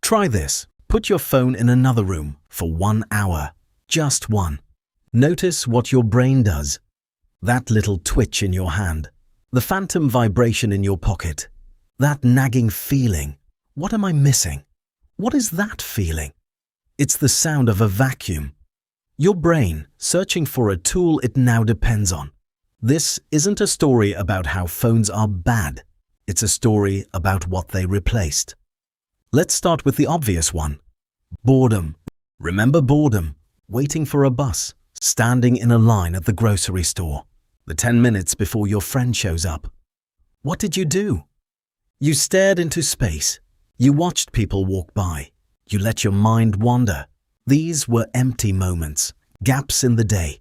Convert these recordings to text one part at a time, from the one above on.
Try this. Put your phone in another room for 1 hour. Just one. Notice what your brain does. That little twitch in your hand. The phantom vibration in your pocket. That nagging feeling. What am I missing? What is that feeling? It's the sound of a vacuum. Your brain searching for a tool it now depends on. This isn't a story about how phones are bad. It's a story about what they replaced. Let's start with the obvious one. Boredom. Remember boredom? Waiting for a bus, standing in a line at the grocery store, the 10 minutes before your friend shows up. What did you do? You stared into space. You watched people walk by. You let your mind wander. These were empty moments, gaps in the day.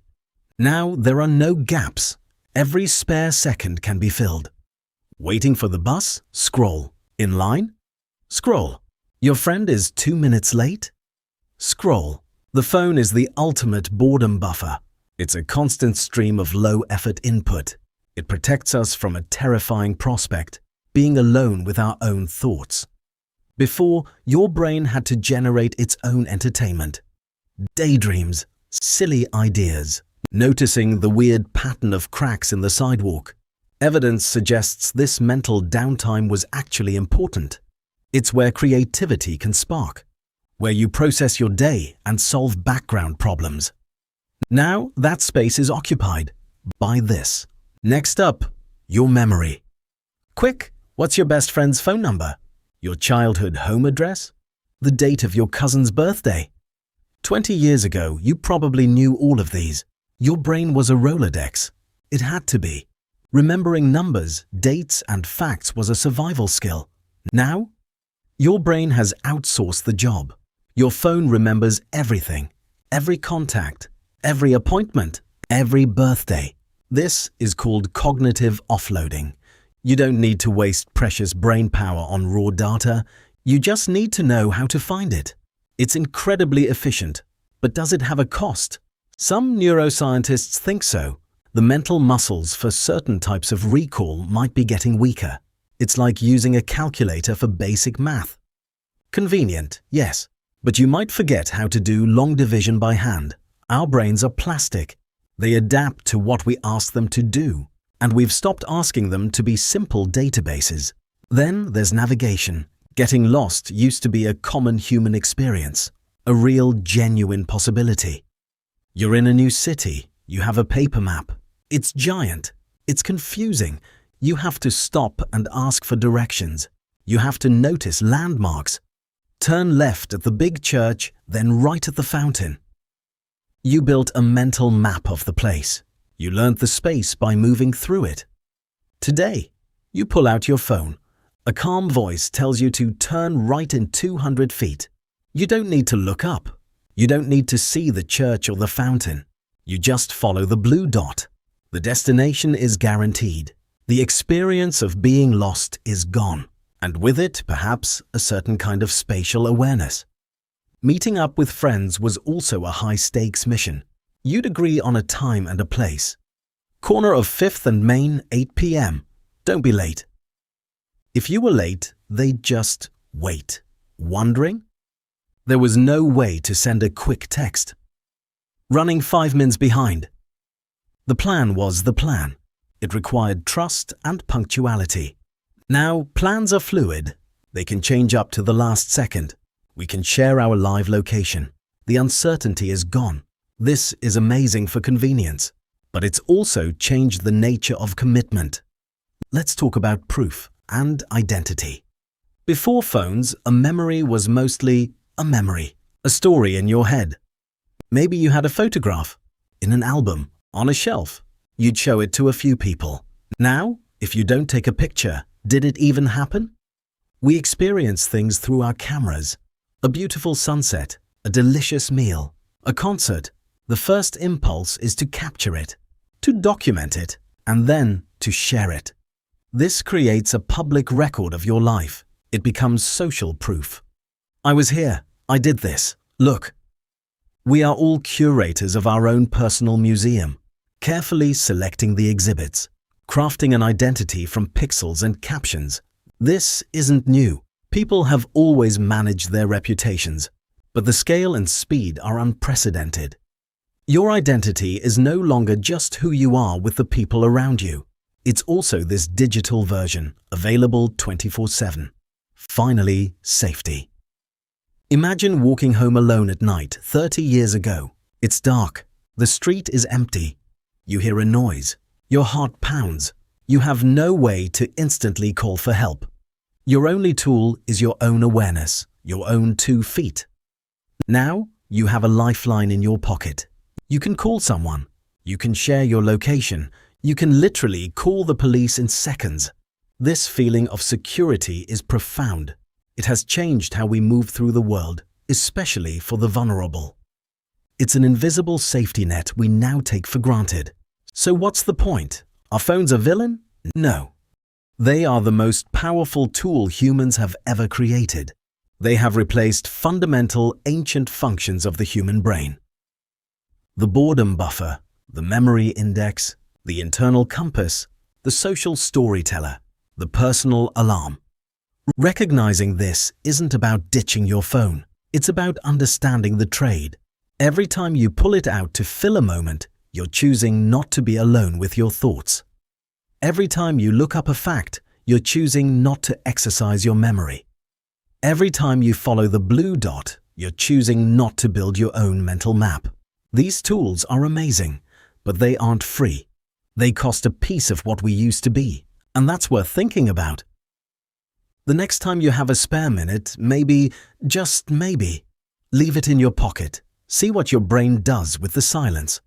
Now there are no gaps. Every spare second can be filled. Waiting for the bus? Scroll. In line? Scroll. Your friend is 2 minutes late? Scroll. The phone is the ultimate boredom buffer. It's a constant stream of low-effort input. It protects us from a terrifying prospect, being alone with our own thoughts. Before, your brain had to generate its own entertainment. Daydreams, silly ideas, noticing the weird pattern of cracks in the sidewalk. Evidence suggests this mental downtime was actually important. It's where creativity can spark, where you process your day and solve background problems. Now that space is occupied by this. Next up, your memory. Quick, what's your best friend's phone number? Your childhood home address? The date of your cousin's birthday? 20 years ago, you probably knew all of these. Your brain was a Rolodex. It had to be. Remembering numbers, dates, and facts was a survival skill. Now, your brain has outsourced the job. Your phone remembers everything, every contact, every appointment, every birthday. This is called cognitive offloading. You don't need to waste precious brain power on raw data. You just need to know how to find it. It's incredibly efficient, but does it have a cost? Some neuroscientists think so. The mental muscles for certain types of recall might be getting weaker. It's like using a calculator for basic math. Convenient, yes, but you might forget how to do long division by hand. Our brains are plastic. They adapt to what we ask them to do, and we've stopped asking them to be simple databases. Then there's navigation. Getting lost used to be a common human experience, a real, genuine possibility. You're in a new city. You have a paper map. It's giant. It's confusing. You have to stop and ask for directions. You have to notice landmarks. Turn left at the big church, then right at the fountain. You built a mental map of the place. You learned the space by moving through it. Today, you pull out your phone. A calm voice tells you to turn right in 200 feet. You don't need to look up. You don't need to see the church or the fountain. You just follow the blue dot. The destination is guaranteed. The experience of being lost is gone, and with it, perhaps, a certain kind of spatial awareness. Meeting up with friends was also a high-stakes mission. You'd agree on a time and a place. Corner of 5th and Main, 8 p.m. Don't be late. If you were late, they'd just wait. Wondering? There was no way to send a quick text. Running 5 minutes behind. The plan was the plan. It required trust and punctuality. Now, plans are fluid. They can change up to the last second. We can share our live location. The uncertainty is gone. This is amazing for convenience, but it's also changed the nature of commitment. Let's talk about proof and identity. Before phones, a memory was mostly a memory, a story in your head. Maybe you had a photograph in an album, on a shelf. You'd show it to a few people. Now, if you don't take a picture, did it even happen? We experience things through our cameras. A beautiful sunset, a delicious meal, a concert. The first impulse is to capture it, to document it, and then to share it. This creates a public record of your life. It becomes social proof. I was here. I did this. Look. We are all curators of our own personal museum, carefully selecting the exhibits, crafting an identity from pixels and captions. This isn't new. People have always managed their reputations, but the scale and speed are unprecedented. Your identity is no longer just who you are with the people around you. It's also this digital version, available 24/7. Finally, safety. Imagine walking home alone at night 30 years ago. It's dark. The street is empty. You hear a noise. Your heart pounds. You have no way to instantly call for help. Your only tool is your own awareness, your own 2 feet. Now, you have a lifeline in your pocket. You can call someone. You can share your location. You can literally call the police in seconds. This feeling of security is profound. It has changed how we move through the world, especially for the vulnerable. It's an invisible safety net we now take for granted. So what's the point? Are phones a villain? No. They are the most powerful tool humans have ever created. They have replaced fundamental, ancient functions of the human brain. The boredom buffer, the memory index, the internal compass, the social storyteller, the personal alarm. Recognizing this isn't about ditching your phone. It's about understanding the trade. Every time you pull it out to fill a moment, you're choosing not to be alone with your thoughts. Every time you look up a fact, you're choosing not to exercise your memory. Every time you follow the blue dot, you're choosing not to build your own mental map. These tools are amazing, but they aren't free. They cost a piece of what we used to be, and that's worth thinking about. The next time you have a spare minute, maybe, just maybe, leave it in your pocket. See what your brain does with the silence.